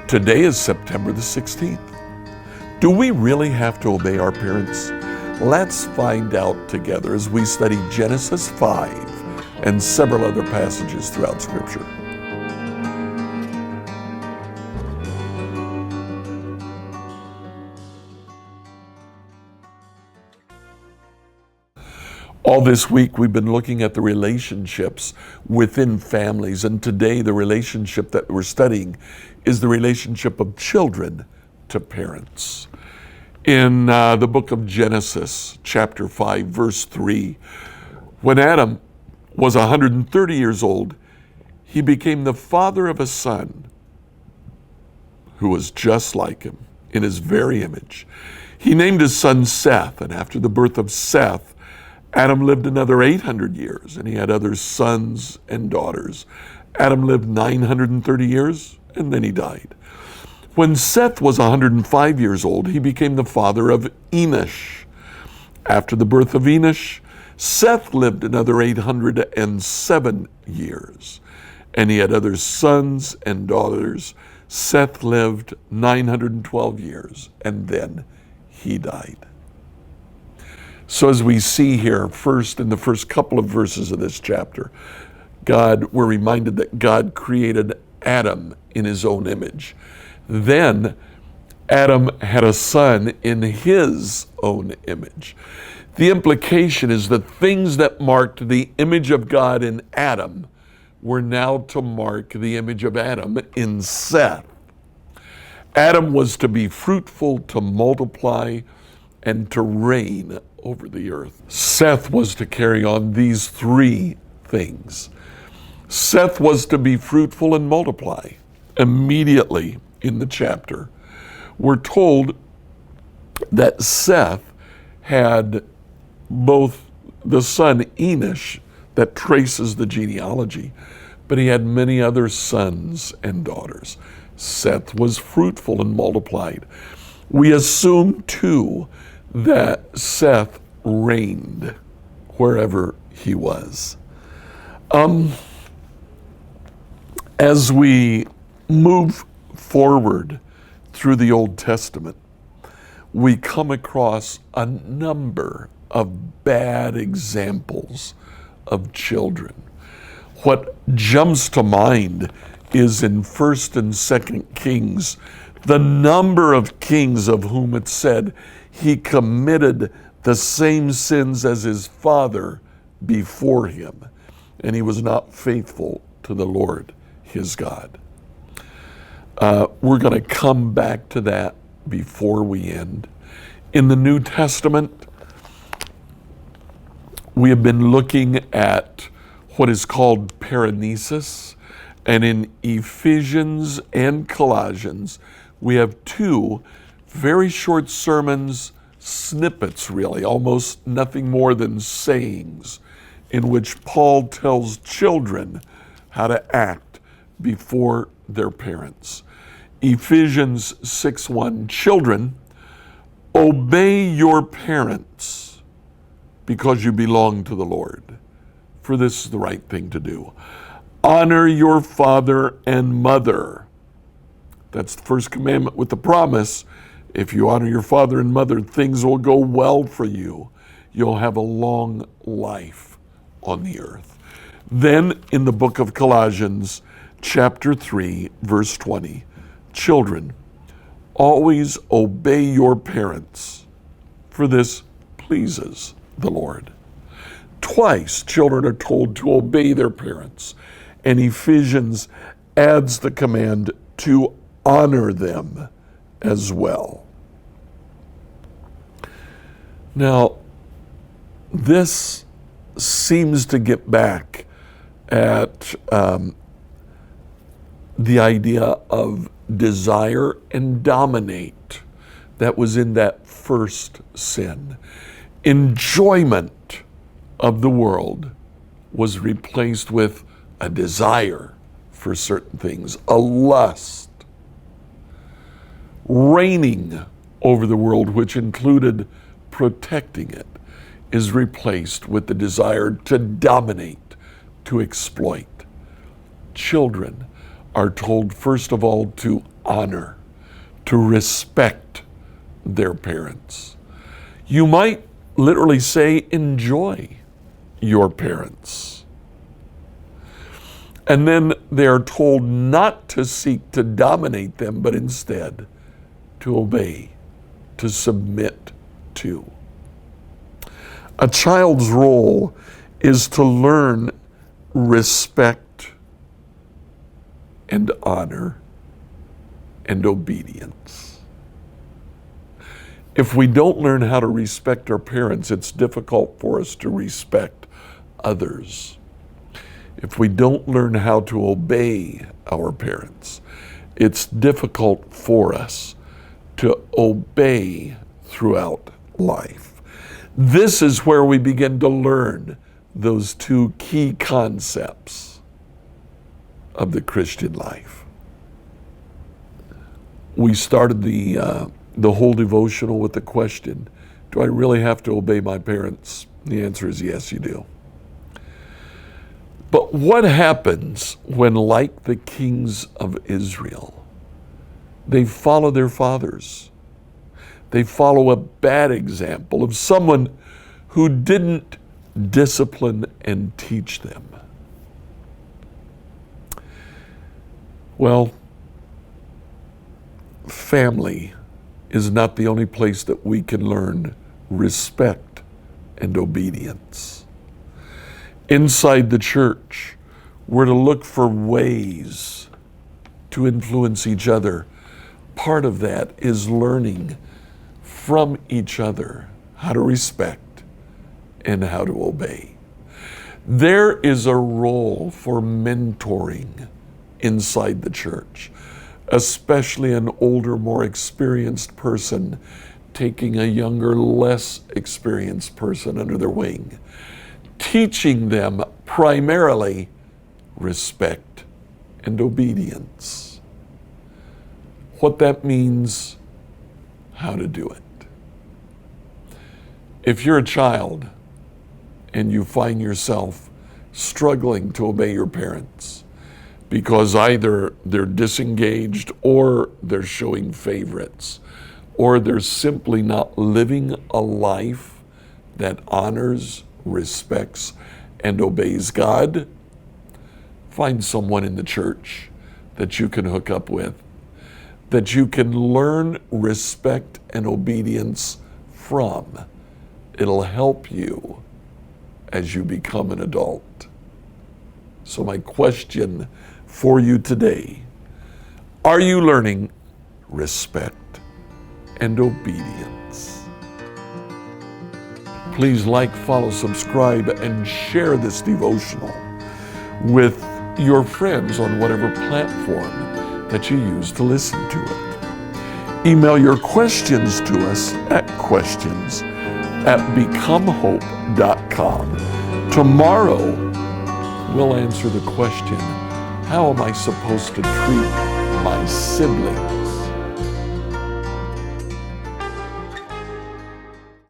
Today is September the 16th. Do we really have to obey our parents? Let's find out together as we study Genesis 5 and several other passages throughout Scripture. All this week we've been looking at the relationships within families, and today the relationship that we're studying is the relationship of children to parents. In the book of Genesis, chapter 5, verse 3, when Adam was 130 years old, he became the father of a son who was just like him in his very image. He named his son Seth, and after the birth of Seth, Adam lived another 800 years, and he had other sons and daughters. Adam lived 930 years, and then he died. When Seth was 105 years old, he became the father of Enosh. After the birth of Enosh, Seth lived another 807 years, and he had other sons and daughters. Seth lived 912 years, and then he died. So as we see here, first in the first couple of verses of this chapter, we're reminded that God created Adam in his own image. Then Adam had a son in his own image. The implication is that things that marked the image of God in Adam were now to mark the image of Adam in Seth. Adam was to be fruitful, to multiply, and to reign over the earth. Seth was to carry on these three things. Seth was to be fruitful and multiply. Immediately in the chapter, we're told that Seth had both the son Enosh that traces the genealogy, but he had many other sons and daughters. Seth was fruitful and multiplied. We assume too that Seth reigned wherever he was. As we move forward through the Old Testament, we come across a number of bad examples of children. What jumps to mind is in 1st and 2nd Kings, the number of kings of whom it said he committed the same sins as his father before him, and he was not faithful to the Lord his God. We're going to come back to that before we end. In the New Testament, we have been looking at what is called paranesis, and in Ephesians and Colossians, we have two very short sermons, snippets really, almost nothing more than sayings, in which Paul tells children how to act before their parents. Ephesians 6:1, children, obey your parents because you belong to the Lord, for this is the right thing to do. Honor your father and mother. That's the first commandment with the promise. If you honor your father and mother, things will go well for you. You'll have a long life on the earth. Then in the book of Colossians, chapter 3, verse 20, children, always obey your parents, for this pleases the Lord. Twice children are told to obey their parents, and Ephesians adds the command to honor them as well. Now, this seems to get back at the idea of desire and dominate that was in that first sin. Enjoyment of the world was replaced with a desire for certain things, a lust, reigning over the world, which included protecting it. is replaced with the desire to dominate, to exploit. Children are told, first of all, to honor, to respect their parents. You might literally say, enjoy your parents. And then they are told not to seek to dominate them, but instead to obey, to submit to. A child's role is to learn respect and honor and obedience. If we don't learn how to respect our parents, it's difficult for us to respect others. If we don't learn how to obey our parents, it's difficult for us to obey throughout life. This is where we begin to learn those two key concepts of the Christian life. We started the whole devotional with the question, do I really have to obey my parents? The answer is yes, you do. But what happens when, like the kings of Israel, they follow their fathers? They follow a bad example of someone who didn't discipline and teach them. Well, family is not the only place that we can learn respect and obedience. Inside the church, we're to look for ways to influence each other. Part of that is learning from each other how to respect and how to obey. There is a role for mentoring inside the church, especially an older, more experienced person taking a younger, less experienced person under their wing, teaching them primarily respect and obedience. What that means, how to do it. If you're a child and you find yourself struggling to obey your parents because either they're disengaged or they're showing favorites, or they're simply not living a life that honors, respects, and obeys God, find someone in the church that you can hook up with, that you can learn respect and obedience from. It'll help you as you become an adult. So my question for you today, are you learning respect and obedience? Please like, follow, subscribe, and share this devotional with your friends on whatever platform that you use to listen to it. Email your questions to us at questions@becomehope.com. Tomorrow, we'll answer the question, how am I supposed to treat my sibling